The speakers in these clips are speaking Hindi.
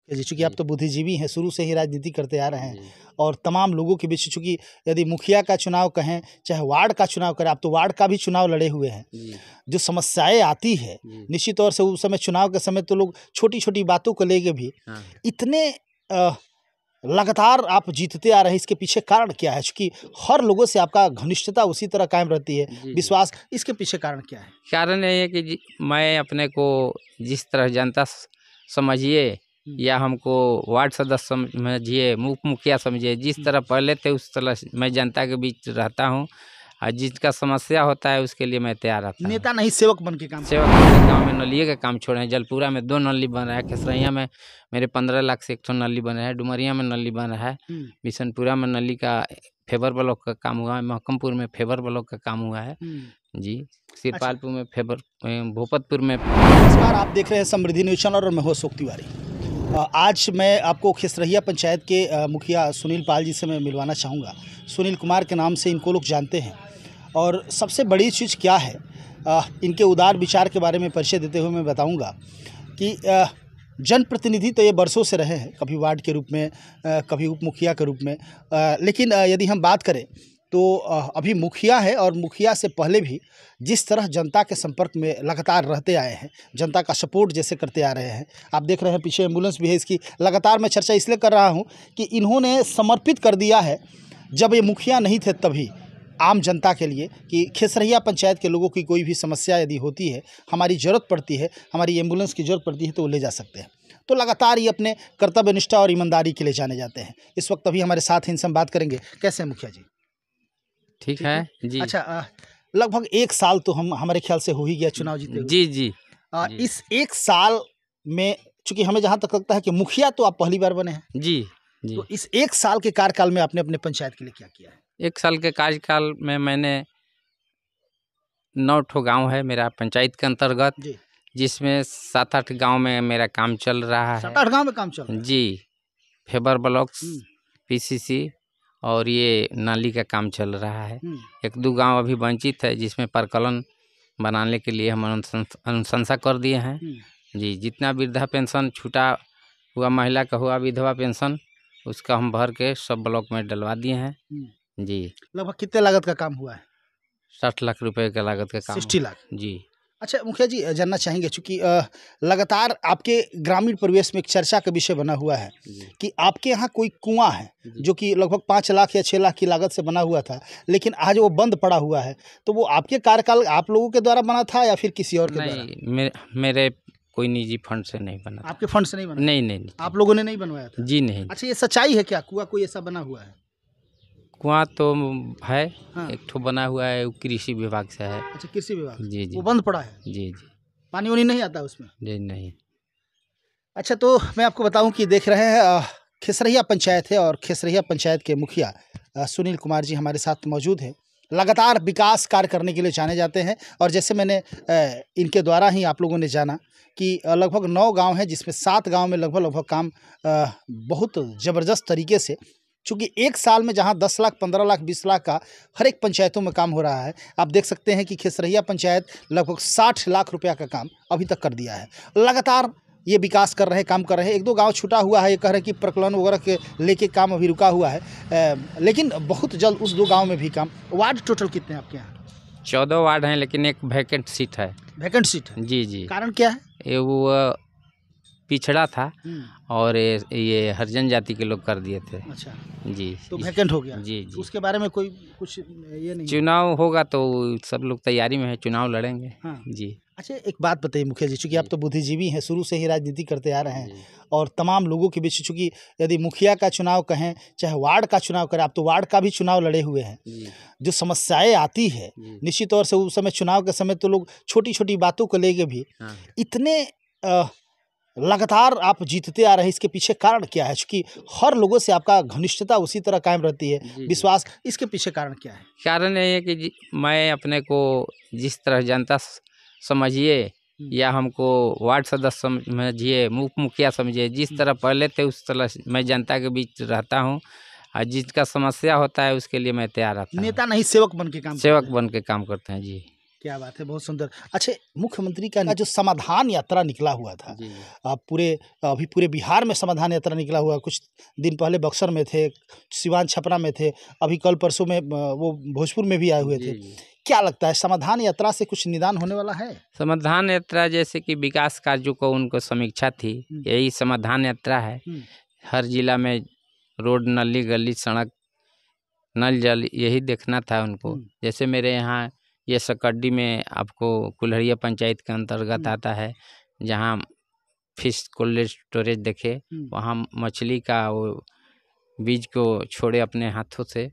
जी, चूँकि आप तो बुद्धिजीवी हैं, शुरू से ही राजनीति करते आ रहे हैं और तमाम लोगों के बीच चूँकि यदि मुखिया का चुनाव कहें, चाहे वार्ड का चुनाव करें, आप तो वार्ड का भी चुनाव लड़े हुए हैं। जो समस्याएँ आती है, निश्चित तौर से उस समय चुनाव के समय तो लोग छोटी-छोटी बातों को लेके भी इतने लगातार आप जीतते आ रहे हैं, इसके पीछे कारण क्या है? चूँकि हर लोगों से आपका घनिष्ठता उसी तरह कायम रहती है, विश्वास, इसके पीछे कारण क्या है? कारण यही है कि मैं अपने को जिस तरह जनता समझिए या हमको वार्ड सदस्य समझिए, मुखिया समझिए, जिस तरह पहले थे उस तरह मैं जनता के बीच रहता हूँ और जिसका समस्या होता है उसके लिए मैं तैयार रहता हूँ। नेता नहीं, सेवक बन के काम। सेवक बन के गाँव में नलिये का काम छोड़े हैं। जलपुरा में 2 नली बन रहा है, खेसरैया में मेरे 15 लाख से 1 नली बना है, डुमरिया में नली बन रहा है, बिशनपुरा में नली का फेबर ब्लॉक का काम हुआ है, महकमपुर में फेबर ब्लॉक का काम हुआ है जी, सिरपालपुर में फेबर, भोपतपुर में। नमस्कार, आप देख रहे हैं समृद्धि न्यूज़ चैनल और मैं हूं अशोक तिवारी। आज मैं आपको खेसरहिया पंचायत के मुखिया सुनील पाल जी से मैं मिलवाना चाहूँगा। सुनील कुमार के नाम से इनको लोग जानते हैं और सबसे बड़ी चीज़ क्या है, इनके उदार विचार के बारे में परिचय देते हुए मैं बताऊँगा कि जनप्रतिनिधि तो ये बरसों से रहे हैं, कभी वार्ड के रूप में, कभी उप मुखिया के रूप में, लेकिन यदि हम बात करें तो अभी मुखिया है और मुखिया से पहले भी जिस तरह जनता के संपर्क में लगातार रहते आए हैं, जनता का सपोर्ट जैसे करते आ रहे हैं। आप देख रहे हैं पीछे एम्बुलेंस भी है, इसकी लगातार मैं चर्चा इसलिए कर रहा हूं कि इन्होंने समर्पित कर दिया है, जब ये मुखिया नहीं थे तभी, आम जनता के लिए, कि खेसरहिया पंचायत के लोगों की कोई भी समस्या यदि होती है, हमारी ज़रूरत पड़ती है, हमारी एम्बुलेंस की ज़रूरत पड़ती है तो वो ले जा सकते हैं। तो लगातार ये अपने कर्तव्य निष्ठा और ईमानदारी के लिए जाने जाते हैं। इस वक्त अभी हमारे साथ इनसे हम बात करेंगे। कैसे हैं मुखिया जी? ठीक है जी। अच्छा, लगभग 1 साल तो हमारे ख्याल से हो ही गया चुनाव जीते हुए। जी जी। इस 1 साल में चूँकि हमें जहाँ तक लगता है कि मुखिया तो आप पहली बार बने हैं। जी जी। तो इस 1 साल के कार्यकाल में आपने अपने पंचायत के लिए क्या किया है? 1 साल के कार्यकाल में मैंने 9 ठो गाँव है मेरा पंचायत के अंतर्गत, जिसमें 7-8 गाँव में मेरा काम चल रहा है। 7-8 गाँव में काम चल रहा है? जी, फेबर ब्लॉक्स, पीसीसी और ये नाली का काम चल रहा है। 1-2 गांव अभी वंचित है, जिसमें परकलन बनाने के लिए हम अनुशंसा कर दिए हैं जी। जितना वृद्धा पेंशन छूटा हुआ महिला का हुआ, विधवा पेंशन, उसका हम भर के सब ब्लॉक में डलवा दिए हैं जी। लगभग कितने लागत का काम हुआ है? 60 लाख रुपए का लागत का काम। 60 लाख जी। अच्छा मुखिया जी, जानना चाहेंगे चूँकि लगातार आपके ग्रामीण परिवेश में एक चर्चा का विषय बना हुआ है कि आपके यहाँ कोई कुआं है जो कि लगभग 5 लाख या 6 लाख की लागत से बना हुआ था, लेकिन आज वो बंद पड़ा हुआ है। तो वो आपके कार्यकाल आप लोगों के द्वारा बना था या फिर किसी और के द्वारा? नहीं, मेरे कोई निजी फंड से नहीं बना। आपके फंड से नहीं बना? नहीं। आप लोगों ने नहीं बनवाया था? जी नहीं। अच्छा, ये सच्चाई है क्या, कुआं कोई ऐसा बना हुआ है? कुआं तो है, हाँ। एक ठो बना हुआ है, वो कृषि विभाग से है। अच्छा, कृषि विभाग? जी जी। वो बंद पड़ा है? जी। पानी वानी नहीं आता उसमें? जी नहीं। अच्छा, तो मैं आपको बताऊं कि देख रहे हैं खेसरहिया पंचायत है और खेसरहिया पंचायत के मुखिया सुनील कुमार जी हमारे साथ मौजूद हैं। लगातार विकास कार्य करने के लिए जाने जाते हैं और जैसे मैंने इनके द्वारा ही आप लोगों ने जाना कि लगभग 9 गांव हैं, जिसमें 7 गांव में लगभग काम बहुत ज़बरदस्त तरीके से, चूँकि 1 साल में जहां 10 लाख, 15 लाख, 20 लाख का हर एक पंचायतों में काम हो रहा है, आप देख सकते हैं कि खेसरहिया पंचायत लगभग 60 लाख रुपया का काम अभी तक कर दिया है। लगातार ये विकास कर रहे हैं, काम कर रहे हैं। 1-2 गांव छूटा हुआ है, ये कह रहे हैं कि प्रकलन वगैरह के लेके काम अभी रुका हुआ है, लेकिन बहुत जल्द उस 2 गाँव में भी काम। वार्ड टोटल कितने हैं आपके यहाँ? 14 वार्ड हैं, लेकिन एक वैकेंट सीट है। वैकेंट सीट है? जी जी। कारण क्या है? ये वो पिछड़ा था और ये हरिजन जाति के लोग कर दिए थे। अच्छा जी। तो वैकेंट हो गया? जी जी। उसके बारे में कोई कुछ ये नहीं? चुनाव होगा तो सब लोग तैयारी में है, चुनाव लड़ेंगे। हाँ जी। अच्छा, एक बात बताइए मुखिया जी, चूँकि आप तो बुद्धिजीवी हैं, शुरू से ही राजनीति करते आ रहे हैं और तमाम लोगों के बीच, चूँकि यदि मुखिया का चुनाव कहें, चाहे वार्ड का चुनाव करें, आप तो वार्ड का भी चुनाव लड़े हुए हैं। जो समस्याएं आती है, निश्चित तौर से उस समय चुनाव के समय तो लोग छोटी-छोटी बातों को लेके भी इतने लगातार आप जीतते आ रहे हैं, इसके पीछे कारण क्या है? चूँकि हर लोगों से आपका घनिष्ठता उसी तरह कायम रहती है, विश्वास, इसके पीछे कारण क्या है? कारण यही है कि मैं अपने को जिस तरह जनता समझिए या हमको वार्ड सदस्य समझिए, मुखिया समझिए, जिस तरह पहले थे उस तरह मैं जनता के बीच रहता हूँ और जिसका समस्या होता है उसके लिए मैं तैयार रहता हूँ। नेता नहीं, सेवक बन के काम। सेवक बन के काम करते हैं जी। क्या बात है, बहुत सुंदर। अच्छा, मुख्यमंत्री का जो समाधान यात्रा निकला हुआ था, जी अभी पूरे बिहार में समाधान यात्रा निकला हुआ, कुछ दिन पहले बक्सर में थे, सिवान छपरा में थे, अभी कल परसों में वो भोजपुर में भी आए हुए थे। क्या लगता है, समाधान यात्रा से कुछ निदान होने वाला है? समाधान यात्रा जैसे कि विकास कार्यों को उनको समीक्षा थी, यही समाधान यात्रा है। हर जिला में रोड, नली, गली, सड़क, नल जल, यही देखना था उनको। जैसे मेरे यहाँ ये सकड्डी में आपको कुल्हड़िया पंचायत के अंतर्गत आता है, जहाँ फिश कोल्ड स्टोरेज देखे, वहाँ मछली का वो बीज को छोड़े अपने हाथों से,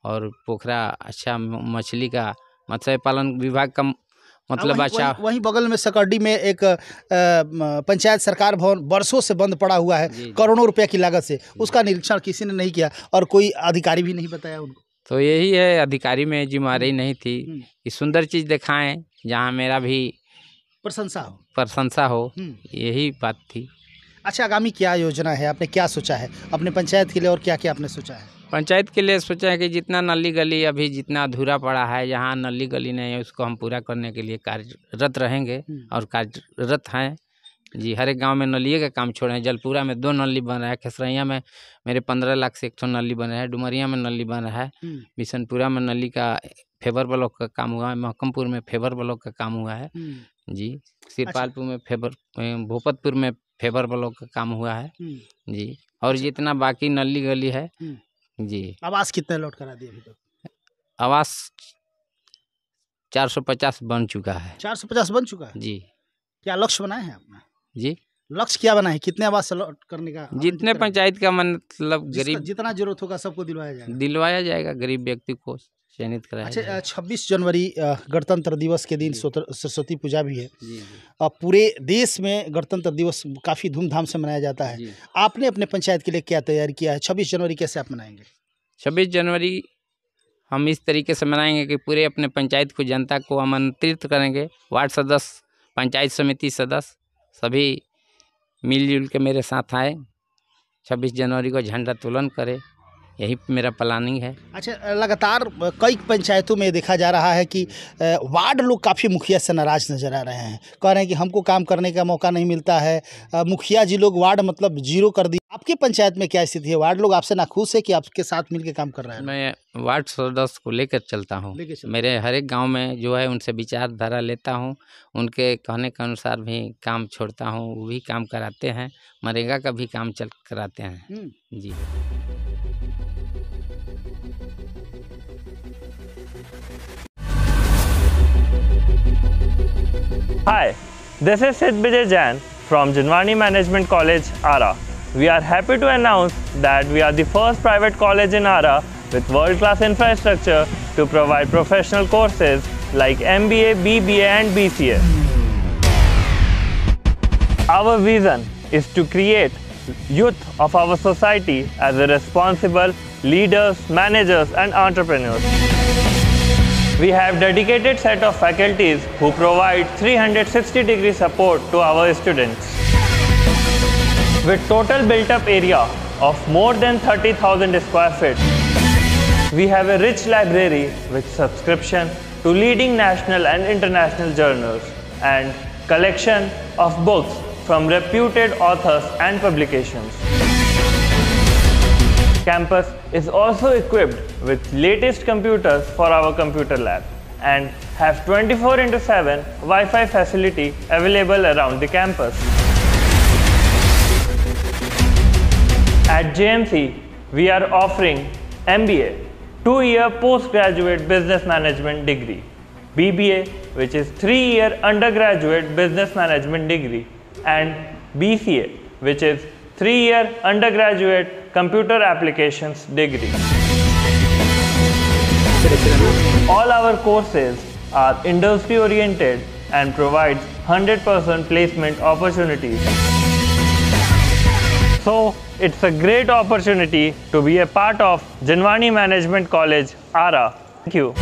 और पोखरा अच्छा मछली का मत्स्य पालन विभाग का मतलब अच्छा। वहीं बगल में सकड्डी में एक पंचायत सरकार भवन वर्षों से बंद पड़ा हुआ है, करोड़ों रुपए की लागत से, उसका निरीक्षण किसी ने नहीं किया और कोई अधिकारी भी नहीं बताया उनको। तो यही है, अधिकारी में जिम्मेदारी नहीं थी कि सुंदर चीज़ दिखाएं जहां मेरा भी प्रशंसा हो, यही बात थी। अच्छा, आगामी क्या योजना है, आपने क्या सोचा है अपने पंचायत के लिए, और क्या क्या आपने सोचा है? पंचायत के लिए सोचा है कि जितना नली गली अभी जितना अधूरा पड़ा है, जहाँ नली गली नहीं है, उसको हम पूरा करने के लिए कार्यरत रहेंगे और कार्यरत हैं जी। हर एक गांव में नलिये का काम छोड़े हैं। जलपुरा में 2 नली बन रहा है, खसरैया में मेरे 15 लाख से 100 नली बन रहा है, डुमरिया में नली बन रहा है, बिशनपुरा में नली का फेबर ब्लॉक का काम हुआ है, महकमपुर में फेबर ब्लॉक का काम हुआ है जी, सिरपालपुर में फेबर, भोपतपुर में फेबर ब्लॉक का काम हुआ है जी, और जितना बाकी नली गली है जी। आवास कितने लौट करा दिए अभी तक? आवास 450 बन चुका है। 450 बन चुका है जी। क्या लक्ष्य बनाए हैं आपने? जी, लक्ष्य क्या बना है, कितने आवास लौट करने का? जितने पंचायत का मतलब गरीब, जितना जरूरत होगा सबको दिलवाया जाएगा, गरीब व्यक्ति को चयनित कराया। अच्छा, 26 जनवरी गणतंत्र दिवस के दिन सरस्वती पूजा भी है। पूरे देश में गणतंत्र दिवस काफ़ी धूमधाम से मनाया जाता है। आपने अपने पंचायत के लिए क्या तैयारी किया है? 26 जनवरी कैसे आप मनाएंगे? 26 जनवरी हम इस तरीके से मनाएंगे कि पूरे अपने पंचायत को, जनता को आमंत्रित करेंगे। वार्ड सदस्य, पंचायत समिति सदस्य सभी मिलजुल के मेरे साथ आए, 26 जनवरी को झंडा तोलन करे, यही मेरा प्लानिंग है। अच्छा, लगातार कई पंचायतों में देखा जा रहा है कि वार्ड लोग काफ़ी मुखिया से नाराज नजर आ रहे हैं, कह रहे हैं कि हमको काम करने का मौका नहीं मिलता है, मुखिया जी लोग वार्ड मतलब जीरो कर दिए। आपकी पंचायत में क्या स्थिति है? वार्ड लोग आपसे नाखुश है कि आपके साथ मिलकर काम कर रहे हैं? मैं वार्ड सदस्य को लेकर चलता हूँ, मेरे हर एक गाँव में जो है उनसे विचारधारा लेता हूँ, उनके कहने के अनुसार भी काम छोड़ता हूँ, वो भी काम कराते हैं, मनरेगा का भी काम कराते हैं जी। Hi, this is Sid Vijay Jain from Jinwani Management College, Ara. We are happy to announce that we are the first private college in Ara with world-class infrastructure to provide professional courses like MBA, BBA and BCA. Our vision is to create youth of our society as a responsible leaders, managers and entrepreneurs. We have dedicated set of faculties who provide 360-degree support to our students. With total built-up area of more than 30,000 square feet, we have a rich library with subscription to leading national and international journals and collection of books from reputed authors and publications. Campus is also equipped with latest computers for our computer lab and have 24/7 Wi-Fi facility available around the campus. At JMC, we are offering MBA, 2-year postgraduate business management degree, BBA, which is 3-year undergraduate business management degree, and BCA, which is 3-year undergraduate computer applications degree. All our courses are industry oriented and provides 100% placement opportunities. So it's a great opportunity to be a part of Jinwani Management College, Ara. Thank you.